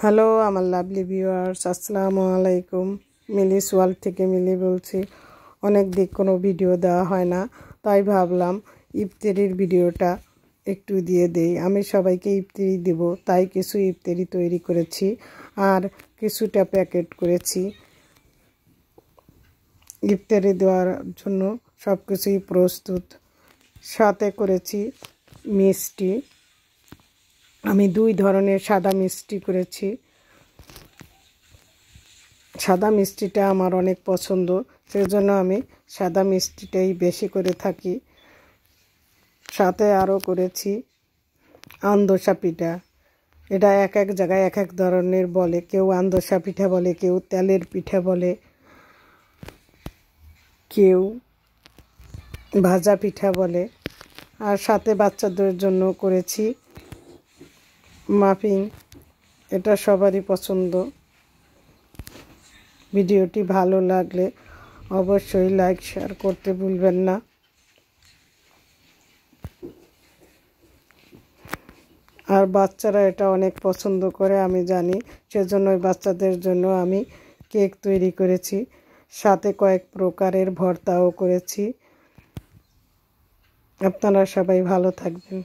Hello আমার lovely viewers, আসসালামু আলাইকুম। মিলিস ওয়ার্ল্ড থেকে মিলি বলছি। অনেক দিন কোনো ভিডিও দেওয়া হয় না, তাই ভাবলাম ইফতারির ভিডিওটা একটু দিয়ে দেই। আমি সবাইকে ইফতারি দেব, তাই কিছু ইফতারি তৈরি করেছি আর কিছুটা প্যাকেট করেছি। ইফতারি দেওয়ার জন্য সব কিছুই প্রস্তুত। সাথে করেছি মিষ্টি। আমি 2 ধরনের সাদা মিষ্টি করেছি। সাদা মিষ্টিটা আমার অনেক পছন্দ, সেজন্য আমি সাদা মিষ্টিটাই বেশি করে থাকি। সাথে আরও করেছি আন্দোসা পিঠা। এটা এক এক জায়গায় এক এক ধরনের বলে, কেউ আন্দোসা পিঠা বলে, কেউ তেলের পিঠা বলে, কেউ ভাজা পিঠা বলে। আর সাথে বাচ্চাদের জন্য করেছি মাফিন। এটা সবারই পছন্দ। ভিডিওটি ভালো লাগলে অবশ্যই লাইক শেয়ার করতে ভুলবেন না। আর বাচ্চারা এটা অনেক পছন্দ করে আমি জানি, সেজন্যই বাচ্চাদের জন্য আমি কেক তৈরি করেছি। সাথে কয়েক প্রকারের ভর্তাও করেছি। আপনারা সবাই ভালো থাকবেন।